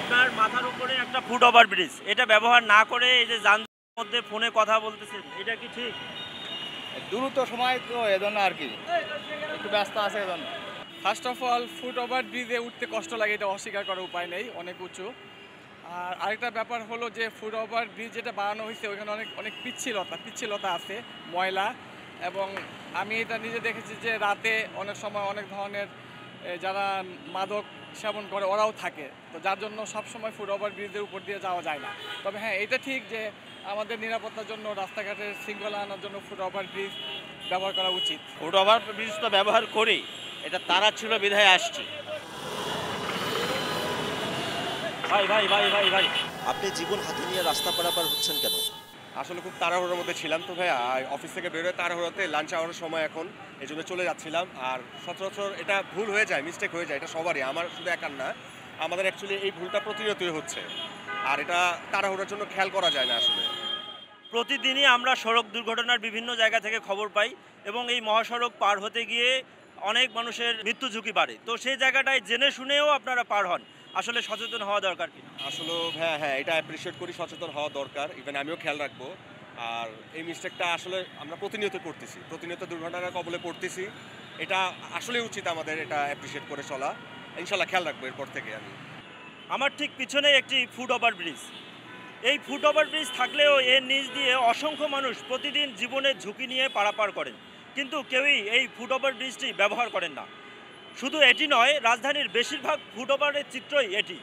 আপনার মাথার উপরে একটা ফুট ওভার ব্রিজ, এটা ব্যবহার না করে এই যে যানজটের মধ্যে ফোনে কথা বলতেছেন, এটা কি ঠিক? দ্রুত সময় তো এজন্য আর কি একটু ব্যস্ত আছে এজন্য। First of all foot over ব্রিজে উঠতে কষ্ট লাগে, এটা অস্বীকার করার উপায় নেই, অনেক উঁচু। আর আরেকটা ব্যাপার হলো যে ফুট ওভার ব্রিজ যেটা বানানো হয়েছে ওইখানে অনেক অনেক পিচ্ছিলতা আছে, ময়লা। এবং আমি এটা নিজে দেখেছি যে রাতে অনেক সময় অনেক ধরনের যারা মাদক সেবন করে ওরাও থাকে, তো যার জন্য সবসময় ফুট ওভার ব্রিজের উপর দিয়ে যাওয়া যায় না। তবে হ্যাঁ, এটা ঠিক যে আমাদের নিরাপত্তার জন্য, রাস্তাঘাটের শৃঙ্খলা আনার জন্য ফুট ওভার ব্রিজ ব্যবহার করা উচিত। ফুট ওভার ব্রিজ তো ব্যবহার করি, এটা তারা ছিল বিধায় আসছে। ভাই ভাই ভাই ভাই ভাই আপনি জীবন হাতে নিয়ে রাস্তা পারাপার হচ্ছেন কেন? আসলে খুব তাড়াহুড়োর মধ্যে ছিলাম তো ভাইয়া, অফিস থেকে বেরোয় তাড়াহুড়োতে লাঞ্চ আওয়ারের সময় এখন, এই জন্য চলে যাচ্ছিলাম। আর সচরাচর এটা ভুল হয়ে যায়, মিস্টেক হয়ে যায়, এটা সবারই, আমার শুধু একার না, আমাদের অ্যাকচুয়ালি এই ভুলটা প্রতিনিয়তই হচ্ছে। আর এটা তাড়াহুড়োর জন্য খেয়াল করা যায় না আসলে। প্রতিদিনই আমরা সড়ক দুর্ঘটনার বিভিন্ন জায়গা থেকে খবর পাই এবং এই মহাসড়ক পার হতে গিয়ে অনেক মানুষের মৃত্যু ঝুঁকি বাড়ে। তো সেই জায়গাটায় জেনে শুনেও আপনারা পার হন, আসলে সচেতন হওয়া দরকার কি? আসলে হ্যাঁ হ্যাঁ, এটা অ্যাপ্রিসিয়েট করি, সচেতন হওয়া দরকার, ইভেন আমিও খেয়াল রাখবো। আর এই মিস্টেকটা আসলে আমরা প্রতিনিয়ত করতেছি, প্রতিনিয়ত দুর্ঘটনার কবলে পড়তেছি। এটা আসলে উচিত আমাদের এটা অ্যাপ্রিসিয়েট করে চলা। ইনশাল্লাহ খেয়াল রাখবো এরপর থেকে আমি। আমার ঠিক পিছনে একটি ফুট ওভার ব্রিজ। এই ফুট ওভার ব্রিজ থাকলেও এর নিচ দিয়ে অসংখ্য মানুষ প্রতিদিন জীবনের ঝুঁকি নিয়ে পারাপার করেন, কিন্তু কেউই এই ফুট ওভার ব্রিজটি ব্যবহার করেন না। শুধু এটি নয়, রাজধানীর বেশিরভাগ ফুট ওভারের চিত্রই এটি।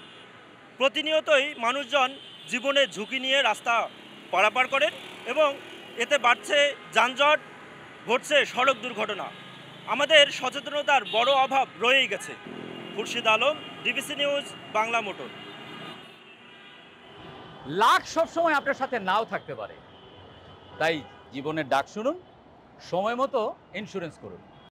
প্রতিনিয়তই মানুষজন জীবনের ঝুঁকি নিয়ে রাস্তা পারাপার করেন এবং এতে বাড়ছে যানজট, ঘটছে সড়ক দুর্ঘটনা। আমাদের সচেতনতার বড় অভাব রয়েই গেছে। Khurshid Alam, DBC news, Bangla motor. Lakh সবসময় আপনার সাথে নাও থাকতে পারে, তাই জীবনের ডাক শুনুন, সময় মতো ইন্স্যুরেন্স করুন।